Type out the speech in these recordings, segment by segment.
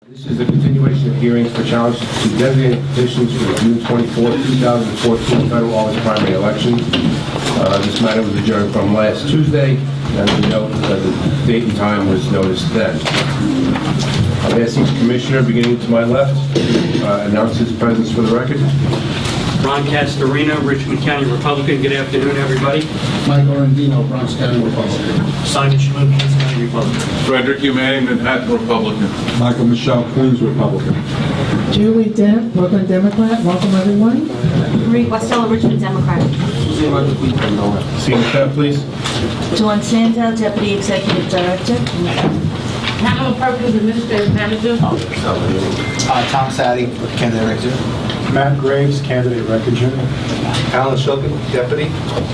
This is the continuation of hearings for challenges to designated petitions for the June 24, 2014 federal office primary elections. This matter was adjourned from last Tuesday, and we note that the date and time was noticed then. I'm asking each commissioner, beginning to my left, announce his presence for the record. Ron Castorino, Richmond County Republican. Good afternoon, everybody. Michael Rendino, Bronx County Republican. Simon Shalhoub, Kansas County Republican. Frederick Humane, Manhattan Republican. Michael Michelle, Queens Republican. Julie Dent, Brooklyn Democrat. Welcome, everyone. Marie Guastella, Richmond Democrat. See the chat, please. Dawn Santel, Deputy Executive Director. Pamela Perkins, Administrative Manager. Tom Sadie, candidate representative. Matt Graves, candidate record junior. Alan Shulkin, deputy.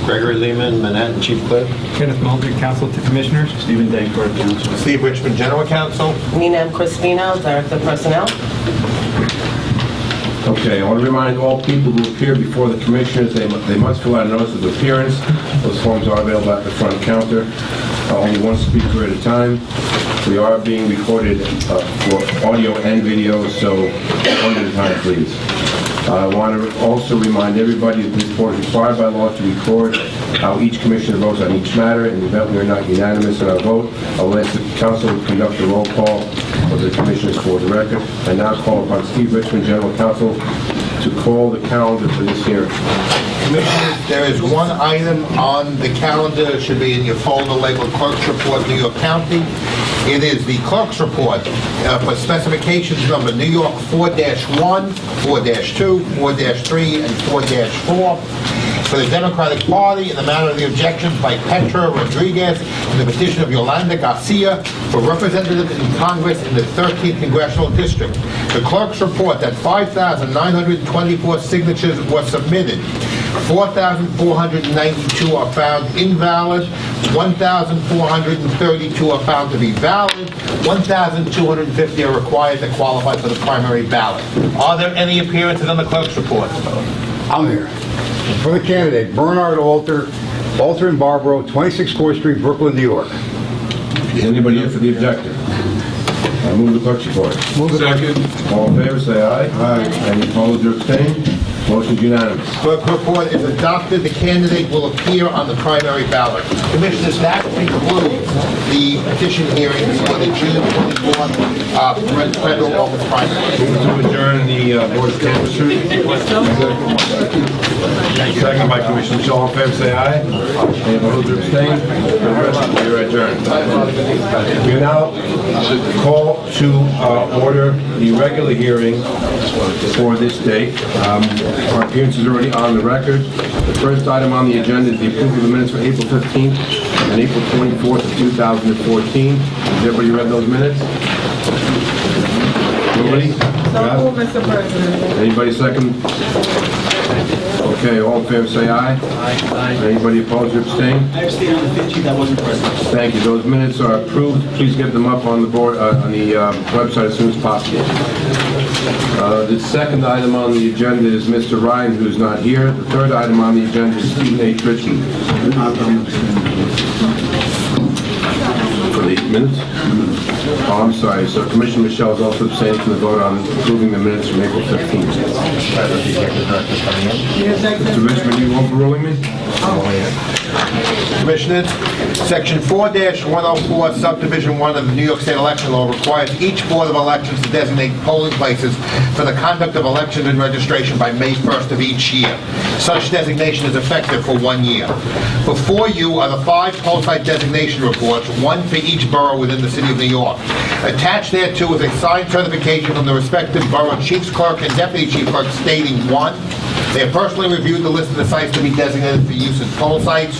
Gregory Lehman, Manhattan chief clerk. Kenneth Mulder, Council to Commissioners. Stephen Dancourt, Council. Steve Richmond, general counsel. Nina M. Crispino, Director of Personnel. Okay, I want to remind all people who appear before the commissioners, they must fill out a notice of appearance. Those forms are available at the front counter. Only one speaker at a time. We are being recorded for audio and video, so one at a time, please. I want to also remind everybody that this board is required by law to record how each commissioner votes on each matter. In the event we are not unanimous in our vote, I will ask the council to conduct a roll call of the commissioners for the record. I now call upon Steve Richmond, General Counsel, to call the calendar for this hearing. Commissioners, there is one item on the calendar that should be in your folder labeled Clerk's Report, New York County. It is the Clerk's Report for specifications number New York 4-1, 4-2, 4-3, and 4-4 for the Democratic Party in the matter of the objections by Petra Rodriguez and the petition of Yolanda Garcia for representative in Congress in the 13th Congressional District. The Clerk's report that 5,924 signatures were submitted. 4,492 are found invalid, 1,432 are found to be valid, 1,250 are required to qualify for the primary ballot. Are there any appearances on the clerk's report? I'm here. For the candidate, Bernard Alter and Barbaro, 26 Court Street, Brooklyn, New York. Is anybody here for the objector? I move the clerk's report. Second. All in favor, say aye. Aye. Any opposed or abstained? Motion's unanimous. Clerk's report is adopted. The candidate will appear on the primary ballot. Commissioners, that concludes the petition hearings for the June 24th federal office primary. Move to adjourn the Board of Canvassers. Second by Commissioner Michelle. All in favor, say aye. Any opposed or abstained? We are adjourned. We now call to order the regular hearing for this date. Our appearance is already on the record. The first item on the agenda is the approval of the minutes for April 15th and April 24th of 2014. Has everybody read those minutes? Nobody? So, Mr. President. Anybody second? Okay, all in favor say aye. Aye. Anybody opposed or abstain? I abstained on the 15th. I wasn't present. Thank you. Those minutes are approved. Please get them up on the board, on the website as soon as possible. The second item on the agenda is Mr. Ryan, who's not here. The third item on the agenda is Stephen H. Richmond. For the minutes? Oh, I'm sorry. So Commissioner Michelle is also abstaining from the vote on approving the minutes from April 15th. Mr. Richmond, you overruling me? Commissioners, Section 4-104, Subdivision 1 of the New York State Election Law requires each Board of Elections to designate polling places for the conduct of elections and registration by May 1st of each year. Such designation is effective for 1 year. Before you are the 5 poll site designation reports, one for each borough within the City of New York. Attached thereto is a signed certification from the respective borough chief's clerk and deputy chief clerk stating, 1, they have personally reviewed the list of the sites to be designated for use as poll sites.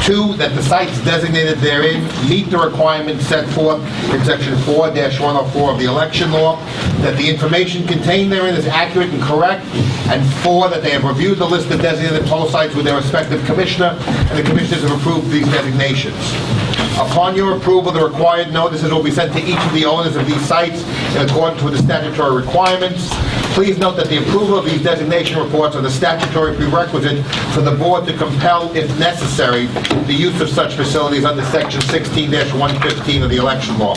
2, that the sites designated therein meet the requirements set forth in Section 4-104 of the election law, that the information contained therein is accurate and correct, and 4, that they have reviewed the list of designated poll sites with their respective commissioner, and the commissioners have approved these designations. Upon your approval, the required notices will be sent to each of the owners of these sites in accordance with the statutory requirements. Please note that the approval of these designation reports are the statutory prerequisite for the board to compel, if necessary, the use of such facilities under Section 16-115 of the election law.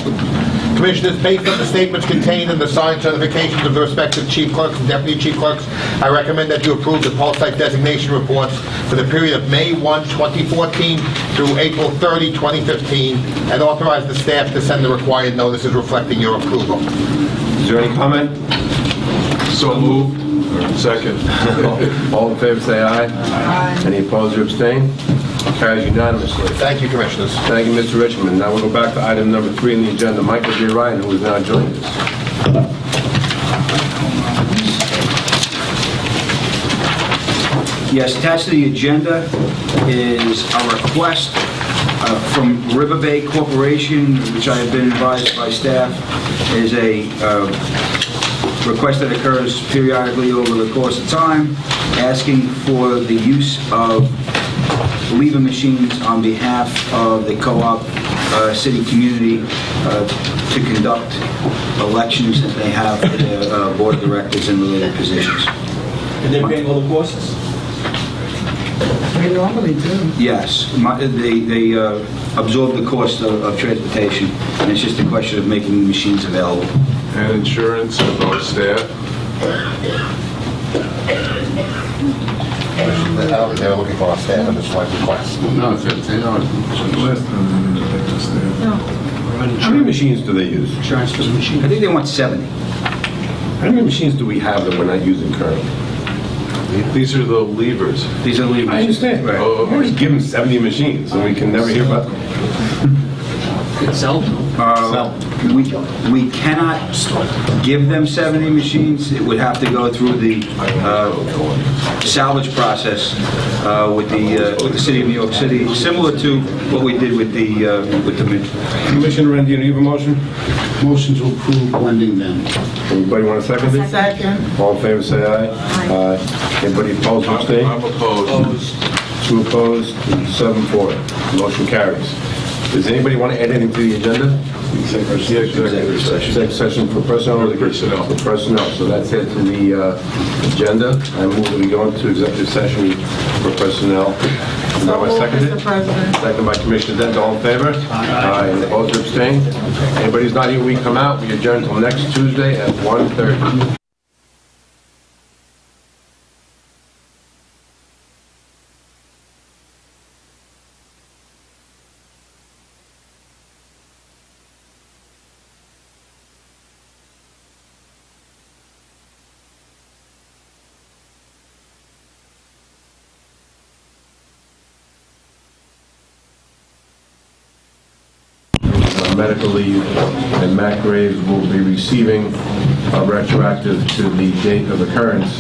Commissioners, based on the statements contained in the signed certifications of the respective chief clerks and deputy chief clerks, I recommend that you approve the poll site designation reports for the period of May 1, 2014 through April 30, 2015, and authorize the staff to send the required notices reflecting your approval. Is there any comment? So moved. Second. All in favor, say aye. Aye. Any opposed or abstained? Carries unanimously. Thank you, Commissioners. Thank you, Mr. Richmond. Now we'll go back to item number 3 on the agenda. Michael J. Ryan, who is now joining us. Yes, attached to the agenda is a request from River Bay Corporation, which I have been advised by staff is a request that occurs periodically over the course of time, asking for the use of lever machines on behalf of the co-op city community to conduct elections that they have for their board of directors and related positions. And they're paying all the costs? They normally do. Yes, they absorb the cost of transportation, and it's just a question of making the machines available. And insurance of our staff. They're looking for our staff on this one request. No, it's $10. How many machines do they use? I think they want 70. How many machines do we have that we're not using currently? These are the levers. These are the levers. I understand. Right. Oh, We already give them 70 machines, and we can never hear about them. Itself? We cannot give them 70 machines. It would have to go through the salvage process with the city of New York City, similar to what we did with the Commissioner Randino, you have a motion? Motion to approve lending them. Anybody want to second it? Second. All in favor, say aye. Aye. Anybody opposed or abstained? I'm opposed. 2 opposed, 7 for it. Motion carries. Does anybody want to add anything to the agenda? Executive session. Executive session for personnel? For personnel. For personnel, so that's it to the agenda. I move that we go into executive session for personnel. Now I second it. Mr. President. Second by Commissioner Dent, all in favor? Aye. Any opposed or abstained? Anybody who's not here, we come out. We adjourn until next Tuesday at 1:30. Medical leave, and Matt Graves will be receiving, retroactive to the date of occurrence,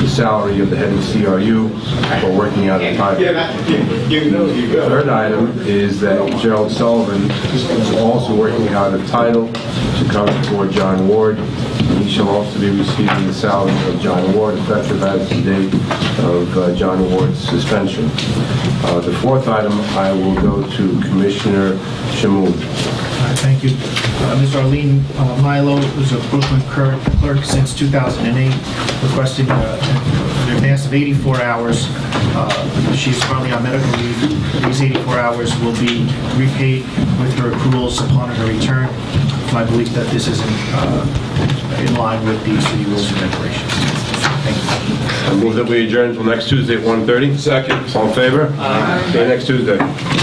the salary of the head of CRU for working out of title. The third item is that Gerald Sullivan is also working out of title to cover for John Ward. He shall also be receiving the salary of John Ward effective as the date of John Ward's suspension. The fourth item, I will go to Commissioner Shamoon. Thank you. Ms. Arlene Milo was a Brooklyn clerk since 2008, requesting an advance of 84 hours. She's currently on medical leave. These 84 hours will be repaid with her accruals upon her return. So I believe that this is in line with the city rules and regulations. Thank you. I move that we adjourn until next Tuesday at 1:30. Second. All in favor? Aye. See you next Tuesday.